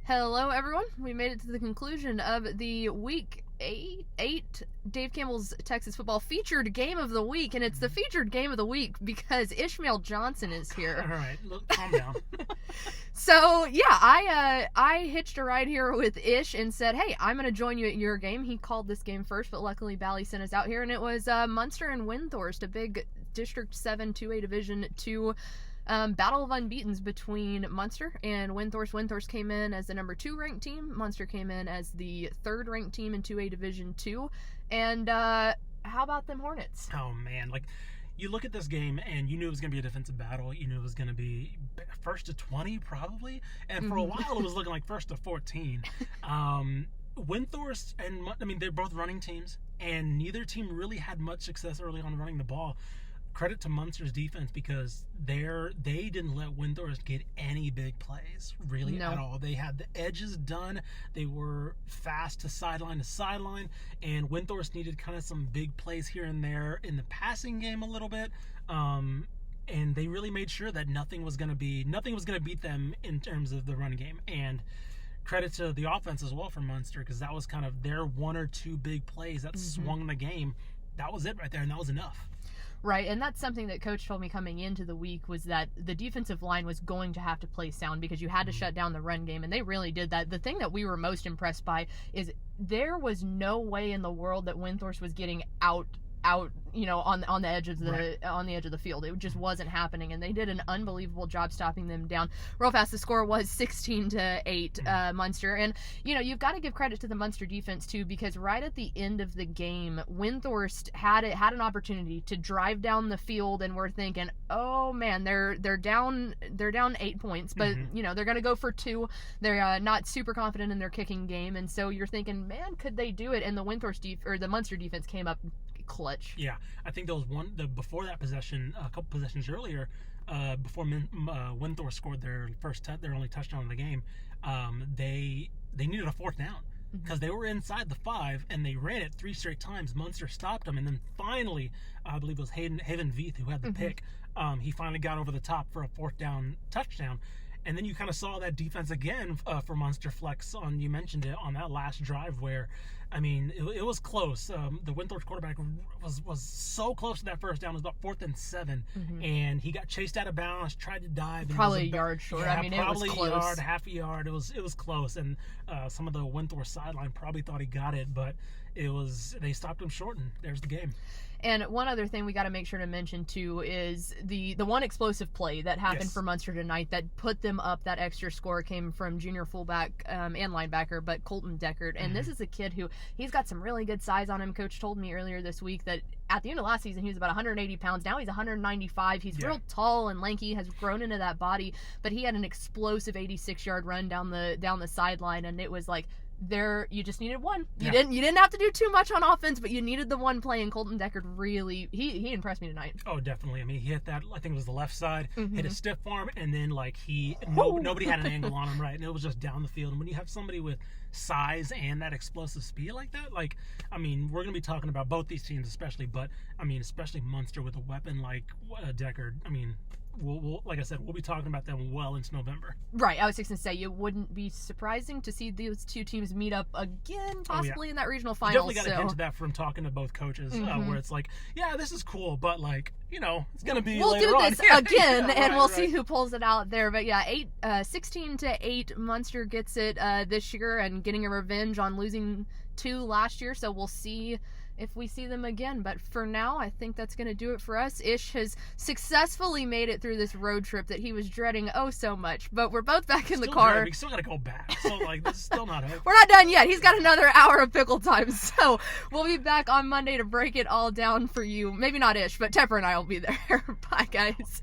Hello, everyone. We made it to the conclusion of the week eight Dave Campbell's Texas football featured game of the week, and it's the featured game of the week because Ishmael Johnson is here. All right, look, calm down. So yeah, I hitched a ride here with Ish and said, "Hey, I'm gonna join you at your game." He called this game first, but luckily Bally sent us out here, and it was Muenster and Windthorst, a big District 7 2A Division 2 battle of unbeatens between Muenster and Windthorst. Windthorst came in as the number 2 ranked team. Muenster came in as the 3rd ranked team in 2A Division 2. And how about them Hornets? Oh man, you look at this game and you knew it was going to be a defensive battle. You knew it was going to be first to 20 probably, and for a while it was looking like first to 14. Windthorst and they're both running teams, and neither team really had much success early on running the ball. Credit to Muenster's defense because they didn't let Windthorst get any big plays really at all. They had the edges done. They were fast to sideline, and Windthorst needed kind of some big plays here and there in the passing game a little bit. And they really made sure that nothing was going to beat them in terms of the run game. And credit to the offense as well from Muenster, because that was kind of their 1 or 2 big plays that swung the game. That was it right there, and that was enough. Right, and that's something that Coach told me coming into the week, was that the defensive line was going to have to play sound because you had to shut down the run game, and they really did that. The thing that we were most impressed by is there was no way in the world that Windthorst was getting out, on the edge of the field. It just wasn't happening, and they did an unbelievable job stopping them down. Real fast, the score was 16-8 Muenster, and you've got to give credit to the Muenster defense too, because right at the end of the game, Windthorst had an opportunity to drive down the field, and we're thinking, oh man, they're down 8 points, but they're going to go for 2. They're not super confident in their kicking game, and so you're thinking, man, could they do it? And the the Muenster defense came up clutch. Yeah, I think there was before that possession, a couple possessions earlier, before Windthorst scored their only touchdown of the game. They needed a 4th down because they were inside the 5 and they ran it 3 straight times. Muenster stopped them, and then finally, I believe it was Haven Veith who had the pick. He finally got over the top for a 4th down touchdown. And then you kind of saw that defense again for Muenster flex on, you mentioned it, on that last drive where, it was close. The Windthorst quarterback was so close to that first down. It was about 4th and 7, and he got chased out of bounds, tried to dive. Probably a yard short. Yeah, it was close. Probably a yard, half a yard. It was close, and some of the Windthorst sideline probably thought he got it, but they stopped him short, and there's the game. And one other thing we got to make sure to mention too is the one explosive play that happened for Muenster tonight that put them up. That extra score came from junior fullback and linebacker, but Colton Deckard. And this is a kid who, he's got some really good size on him. Coach told me earlier this week that at the end of last season he was about 180 pounds. Now he's 195. He's real tall and lanky, has grown into that body, but he had an explosive 86-yard run down the sideline, and it was like, you just needed one. You didn't have to do too much on offense, but you needed the one play, and Colton Deckard really he impressed me tonight. Oh, definitely. He hit that, I think it was the left side, hit a stiff arm, and then nobody had an angle on him, right? And it was just down the field. And when you have somebody with size and that explosive speed like that, we're going to be talking about both these teams especially, but especially Muenster with a weapon like Deckard. We'll like I said, we'll be talking about them well into November. Right. I was just going to say, it wouldn't be surprising to see these two teams meet up again, possibly in that regional final. You definitely got a hint of that from talking to both coaches, where it's like, yeah, this is cool, but it's going to be we'll later do on. this again, and we'll see who pulls it out there. But yeah, 16-8, Muenster gets it this year, and getting a revenge on losing 2 last year. So we'll see if we see them again. But for now, I think that's going to do it for us. Ish has successfully made it through this road trip that he was dreading so much. But we're both back in the car. We still got to go back. So, this is still not over. We're not done yet. He's got another hour of pickle time. So we'll be back on Monday to break it all down for you. Maybe not Ish, but Tepper and I will be there. Bye, guys.